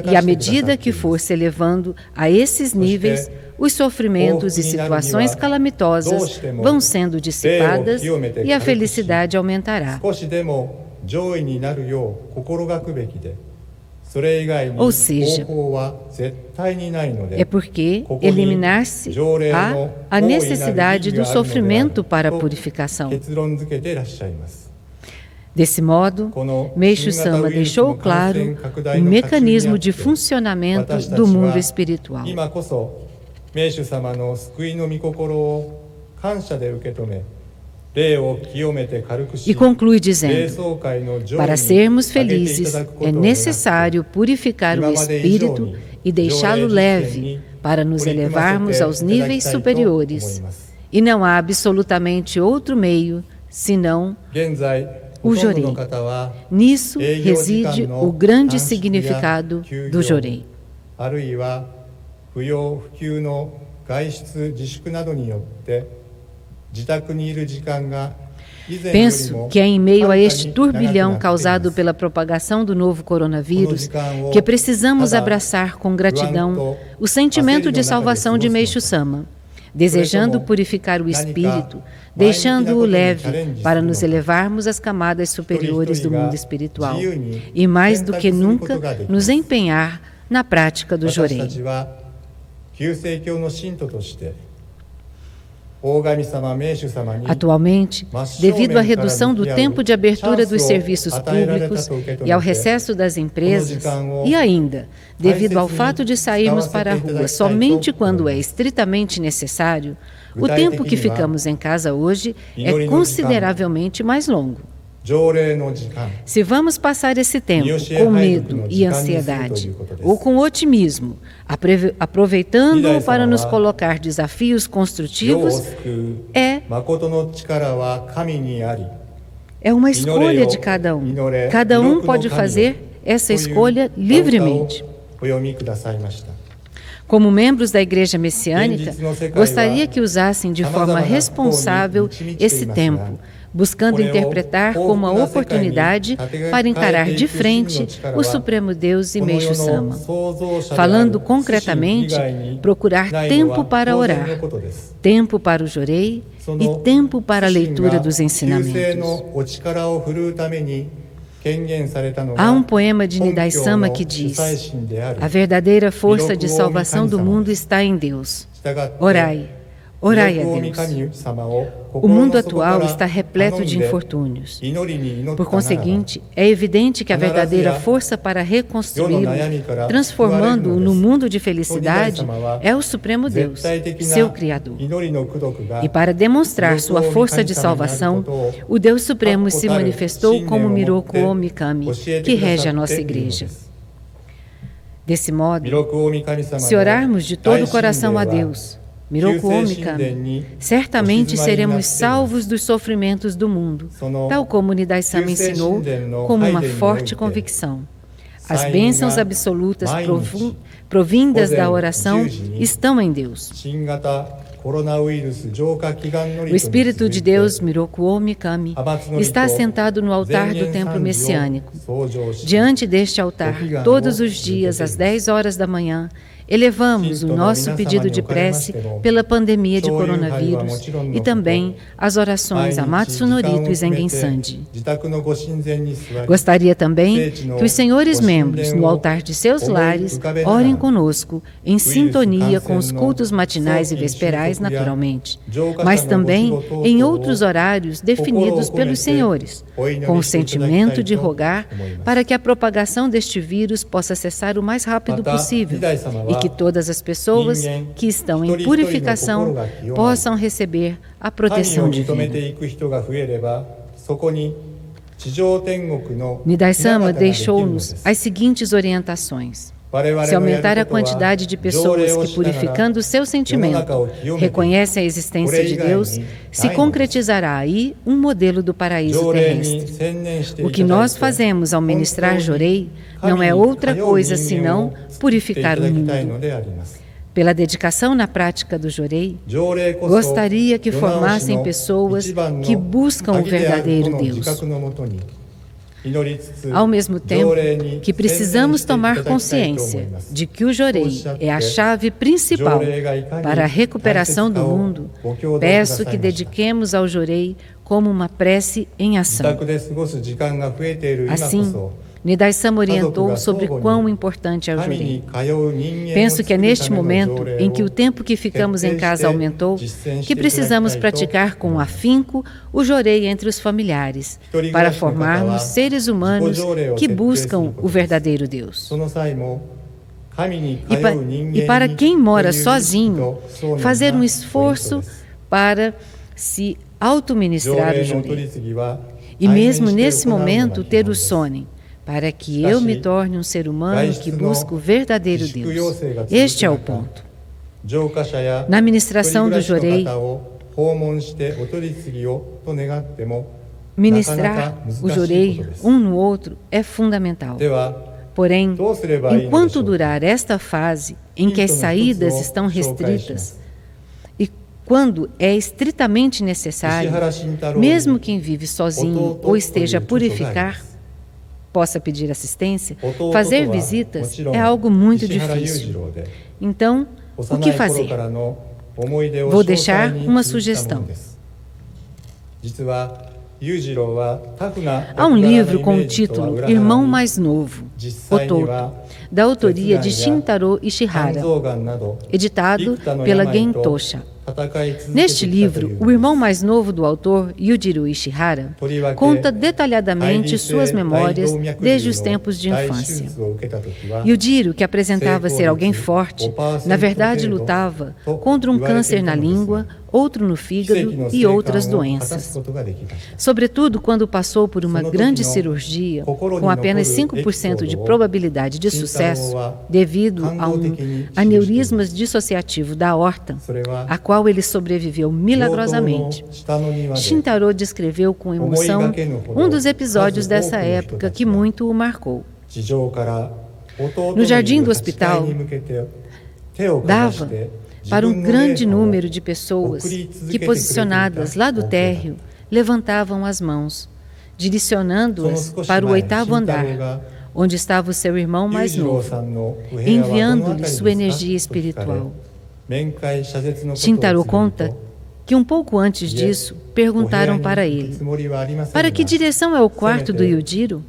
E à medida que for se elevando a esses níveis, os sofrimentos e situações calamitosas vão sendo dissipadas e a felicidade aumentará. Ou seja, é porque eliminar-se a necessidade do sofrimento para a purificação. Desse modo, Meishu Sama deixou claro o mecanismo de funcionamento do mundo espiritual. E conclui dizendo: para sermos felizes, é necessário purificar o espírito e deixá-lo leve para nos elevarmos aos níveis superiores. E não há absolutamente outro meio senão o Jorei. Nisso reside o grande significado do Jorei. Penso que é em meio a este turbilhão causado pela propagação do novo coronavírus que precisamos abraçar com gratidão o sentimento de salvação de Meishu Sama, desejando purificar o espírito, deixando-o leve para nos elevarmos às camadas superiores do mundo espiritual e, mais do que nunca, nos empenhar na prática do 私 jorei. たちは旧世教の信徒として大神様名主様に Atualmente, devido à redução do tempo de abertura dos serviços públicos e ao recesso das empresas, e ainda, devido ao fato de sairmos para a rua somente quando é estritamente necessário, o tempo que ficamos em casa hoje é consideravelmente mais longo. 条例の時間 Se vamos passar esse tempo com medo e ansiedade, ou com otimismo, aproveitando-o para nos colocar desafios 世を construtivos, 救う é 誠の力は神にあり uma escolha de cada um. Cada um pode fazer essa escolha という livremente. 歌をお読みくださいました。 Como membros da Igreja Messiânica, gostaria que usassem de forma responsável esse tempo, buscando interpretar como a oportunidade para encarar de frente o Supremo Deus e Meixo Sama. Falando concretamente, procurar tempo para orar, tempo para o jorei e tempo para a leitura dos ensinamentos. Há um poema de Nidai Sama que diz: a verdadeira força de salvação do mundo está em Deus. Orai, orai a Deus. O mundo atual está repleto de infortúnios. Por conseguinte, é evidente que a verdadeira força para reconstruí-lo, transformando-o no mundo de felicidade, é o Supremo Deus, seu Criador. E para demonstrar sua força de salvação, o Deus Supremo se manifestou como Miroku Omikami, que rege a nossa igreja. Desse modo, se orarmos de todo o coração a Deus, Miroku Omikami, certamente seremos salvos dos sofrimentos do mundo, tal como Nidai Sama ensinou, como uma forte convicção. As bênçãos absolutas provindas da oração estão em Deus. O Espírito de Deus, Miroku Omikami, está assentado no altar do templo messiânico. Diante deste altar, todos os dias, às 10 horas da manhã, elevamos o nosso pedido de prece pela pandemia de coronavírus e também as orações a Matsunorito e Zengen Sandi. Gostaria também que os senhores membros, no altar de seus lares, orem conosco, em sintonia com os cultos matinais e vesperais, naturalmente, mas também em outros horários definidos pelos senhores, com o sentimento de rogar para que a propagação deste vírus possa cessar o mais rápido possível e que todas as pessoas que estão em purificação possam receber a proteção divina. Nidai Sama deixou-nos as seguintes orientações. Se aumentar a quantidade de pessoas que, purificando o seu sentimento, reconhecem a existência de Deus, se concretizará aí um modelo do paraíso terrestre. O que nós fazemos ao ministrar jorei não é outra coisa senão purificar o mundo. Pela dedicação na prática do jorei, gostaria que formassem pessoas que buscam o verdadeiro Deus. Ao mesmo tempo que precisamos tomar consciência de que o jorei é a chave principal para a recuperação do mundo, peço que dediquemos ao jorei como uma prece em ação. Assim, Nidai Sama orientou sobre quão importante é o jorei. Penso que é neste momento em que o tempo que ficamos em casa aumentou, que precisamos praticar com afinco o jorei entre os familiares, para formarmos seres humanos que buscam o verdadeiro Deus. E para quem mora sozinho, fazer um esforço para se auto-ministrar o jorei. E mesmo nesse momento ter o sonem, para que eu me torne um ser humano que busca o verdadeiro Deus. Este é o ponto. Na ministração do jorei, ministrar o jorei um no outro é fundamental. Porém, enquanto durar esta fase em que as saídas estão restritas e quando é estritamente necessário, mesmo quem vive sozinho ou esteja a purificar, possa pedir assistência, fazer visitas é algo muito difícil. Então, o que fazer? Vou deixar uma sugestão. Há um livro com o título Irmão Mais Novo, Ototo, da autoria de Shintaro Ishihara, editado pela Gentosha. Neste livro, o irmão mais novo do autor, Yujiro Ishihara, conta detalhadamente suas memórias desde os tempos de infância. Yujiro, que apresentava ser alguém forte, na verdade lutava contra um câncer na língua, outro no fígado e outras doenças. Sobretudo quando passou por uma grande cirurgia, com apenas 5% de probabilidade de sucesso, devido a um aneurisma dissociativo da aorta, a qual ele sobreviveu milagrosamente. Shintaro descreveu com emoção um dos episódios dessa época que muito o marcou. No jardim do hospital, dava para um grande número de pessoas que, posicionadas lá do térreo, levantavam as mãos, direcionando-as para o 8º andar, onde estava o seu irmão mais novo, enviando-lhe sua energia espiritual. Shintaro conta que um pouco antes disso, perguntaram para ele: para que direção é o quarto do Yujiro?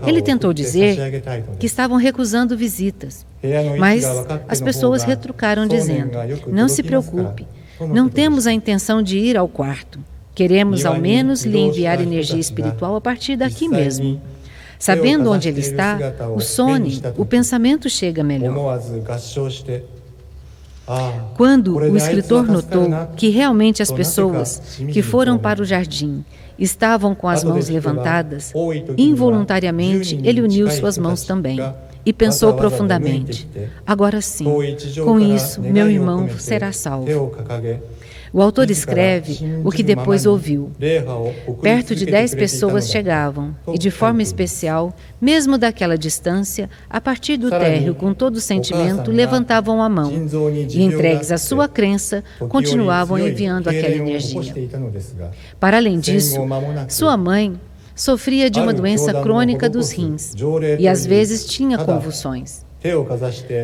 Ele tentou dizer que estavam recusando visitas, mas as pessoas retrucaram dizendo: não se preocupe, não temos a intenção de ir ao quarto. Queremos ao menos lhe enviar energia espiritual a partir daqui mesmo. Sabendo onde ele está, o sono, o pensamento chega melhor. Quando o escritor notou que realmente as pessoas que foram para o jardim estavam com as mãos levantadas, involuntariamente ele uniu suas mãos também e pensou profundamente: agora sim, com isso meu irmão será salvo. O autor escreve o que depois ouviu. Perto de 10 pessoas chegavam, e de forma especial, mesmo daquela distância, a partir do térreo, com todo o sentimento, levantavam a mão e, entregues à sua crença, continuavam enviando aquela energia. Para além disso, sua mãe sofria de uma doença crônica dos rins e às vezes tinha convulsões.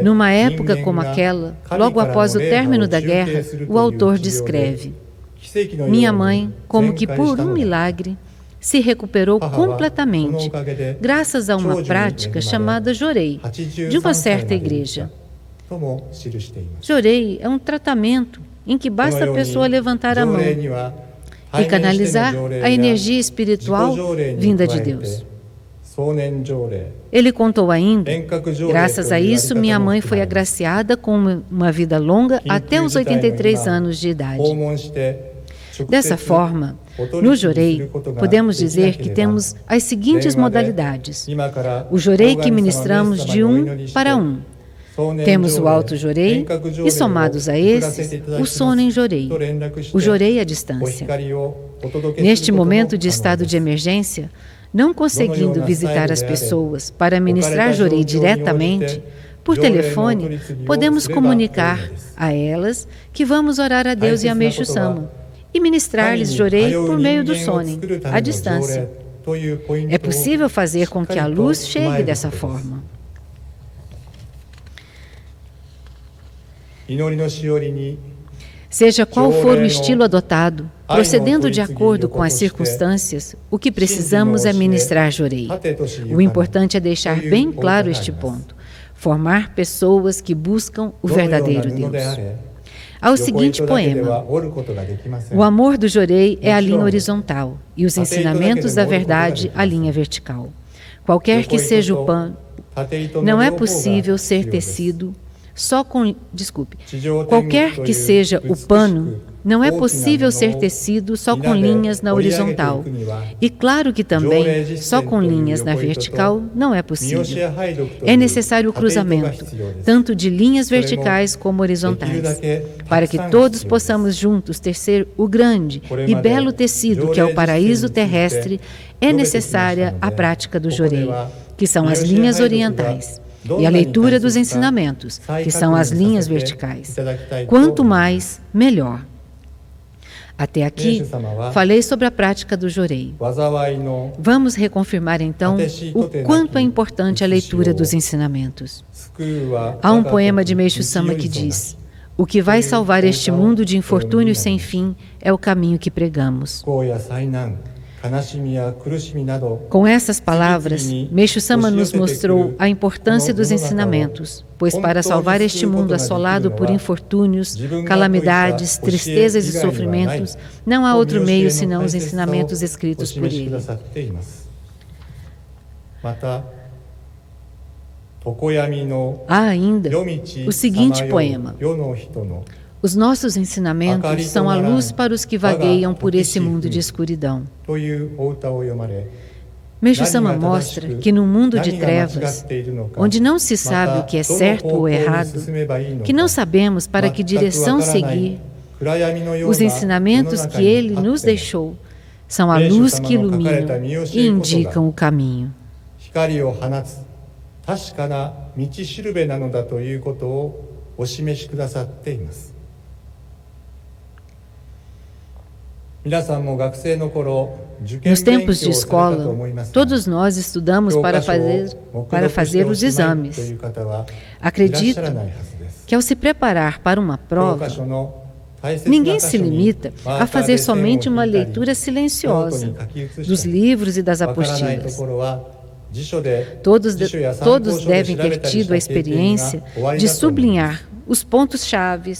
Numa época como aquela, logo após o término da guerra, o autor descreve: minha mãe, como que por um milagre, se recuperou completamente, graças a uma prática chamada Jorei, de uma certa igreja. Jorei é um tratamento em que basta a pessoa levantar a mão e canalizar a energia espiritual vinda de Deus. Ele contou ainda: graças a isso, minha mãe foi agraciada com uma vida longa até os 83 anos de idade. Dessa forma, no Jorei, podemos dizer que temos as seguintes modalidades. O Jorei que ministramos de 1 para 1. Temos o Alto Jorei e, somados a esses, o Sonen Jorei, o Jorei à distância. Neste momento de estado de emergência, não conseguindo visitar as pessoas para ministrar Jorei diretamente, por telefone, podemos comunicar a elas que vamos orar a Deus e a Meishu Sama e ministrar-lhes Jorei por meio do Sonen, à distância. É possível fazer com que a luz chegue dessa forma. Seja qual for o estilo adotado, procedendo de acordo com as circunstâncias, o que precisamos é ministrar Jorei. O importante é deixar bem claro este ponto: formar pessoas que buscam o verdadeiro Deus. Há o seguinte poema: o amor do Jorei é a linha horizontal e os ensinamentos da verdade a linha vertical. Qualquer que seja o pano, não é possível ser tecido só com... Qualquer que seja o pano, não é possível ser tecido só com linhas na horizontal. E claro que também, só com linhas na vertical, não é possível. É necessário o cruzamento, tanto de linhas verticais como horizontais, para que todos possamos juntos tecer o grande e belo tecido que é o paraíso terrestre. É necessária a prática do Jorei, que são as linhas orientais, e a leitura dos ensinamentos, que são as linhas verticais. Quanto mais, melhor. Até aqui, falei sobre a prática do Jorei. Vamos reconfirmar então o quanto é importante a leitura dos ensinamentos. Há um poema de Meishu Sama que diz: o que vai salvar este mundo de infortúnios sem fim é o caminho que pregamos. Com essas palavras, Meixo Sama nos mostrou a importância dos ensinamentos, pois para salvar este mundo assolado por infortúnios, calamidades, tristezas e sofrimentos, não há outro meio senão os ensinamentos escritos por ele. Há ainda o seguinte poema: os nossos ensinamentos são a luz para os que vagueiam por esse mundo de escuridão. Meixo Sama mostra que num mundo de trevas, onde não se sabe o que é certo ou errado, que não sabemos para que direção seguir, os ensinamentos que ele nos deixou são a luz que iluminam e indicam o caminho. Nos tempos de escola, todos nós estudamos para fazer os exames. Acredito que ao se preparar para uma prova, ninguém se limita a fazer somente uma leitura silenciosa dos livros e das apostilas. Todos devem ter tido a experiência de sublinhar os pontos-chave,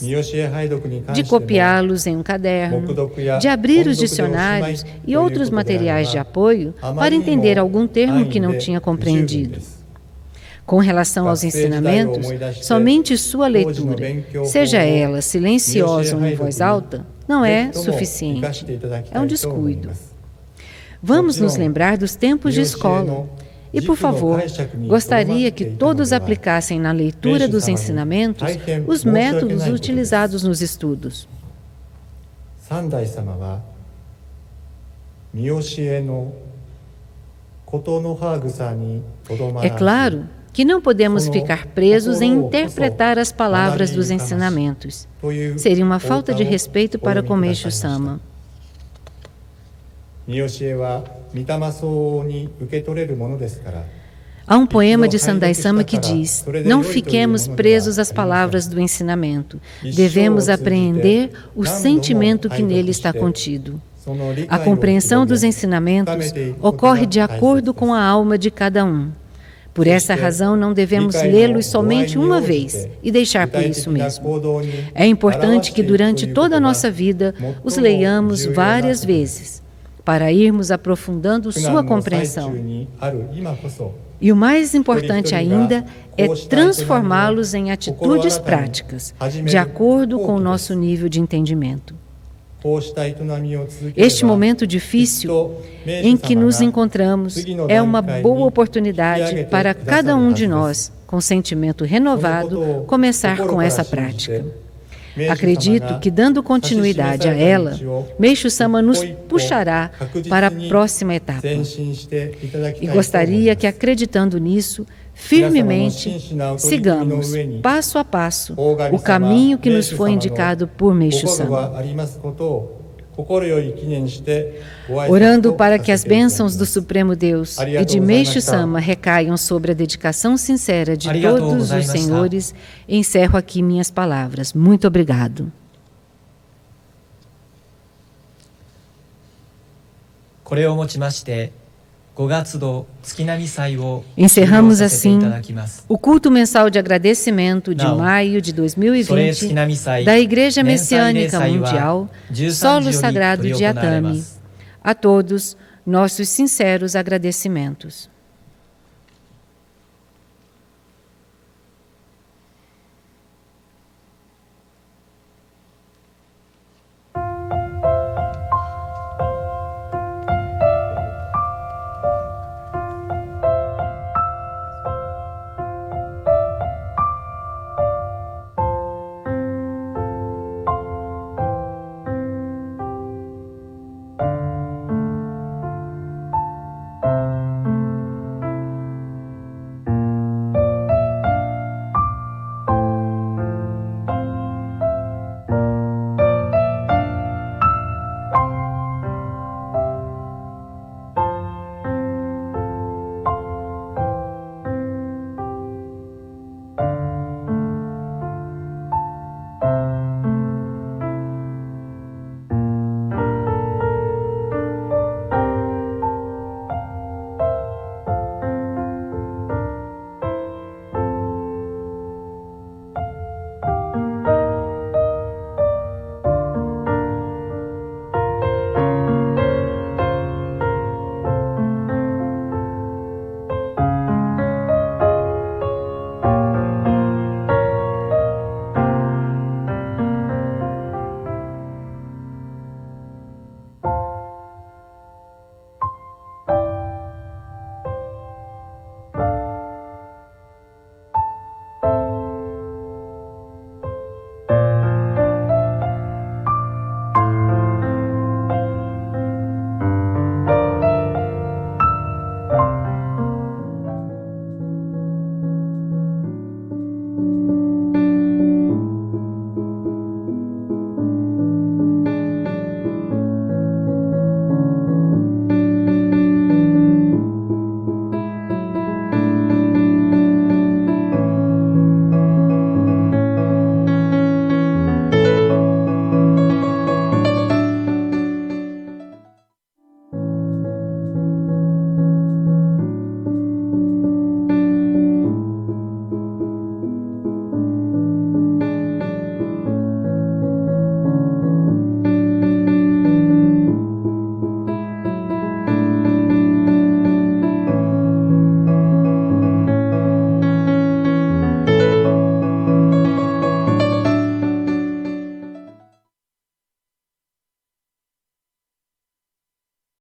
de copiá-los em um caderno, de abrir os dicionários e outros materiais de apoio para entender algum termo que não tinha compreendido. Com relação aos ensinamentos, somente sua leitura, seja ela silenciosa ou em voz alta, não é suficiente. É um descuido. Vamos nos lembrar dos tempos de escola. E, por favor, gostaria que todos aplicassem na leitura dos ensinamentos os métodos utilizados nos estudos. É claro que não podemos ficar presos em interpretar as palavras dos ensinamentos. Seria uma falta de respeito para com Meixo Sama. Há um poema de Sandai Sama que diz: não fiquemos presos às palavras do ensinamento. Devemos apreender o sentimento que nele está contido. A compreensão dos ensinamentos ocorre de acordo com a alma de cada um. Por essa razão, não devemos lê-los somente uma vez e deixar por isso mesmo. É importante que durante toda a nossa vida os leiamos várias vezes, para irmos aprofundando sua compreensão. E o mais importante ainda é transformá-los em atitudes práticas, de acordo com o nosso nível de entendimento. Este momento difícil em que nos encontramos é uma boa oportunidade para cada um de nós, com sentimento renovado, começar com essa prática. Acredito que, dando continuidade a ela, Meixo Sama nos puxará para a próxima etapa. E gostaria que, acreditando nisso, firmemente sigamos, passo a passo, o caminho que nos foi indicado por Meixo Sama. Orando para que as bênçãos do Supremo Deus e de Meixo Sama recaiam sobre a dedicação sincera de todos os senhores, encerro aqui minhas palavras. Muito obrigado. Encerramos assim o culto mensal de agradecimento de maio de 2020 da Igreja Messiânica Mundial, Solo Sagrado de Atami. A todos, nossos sinceros agradecimentos.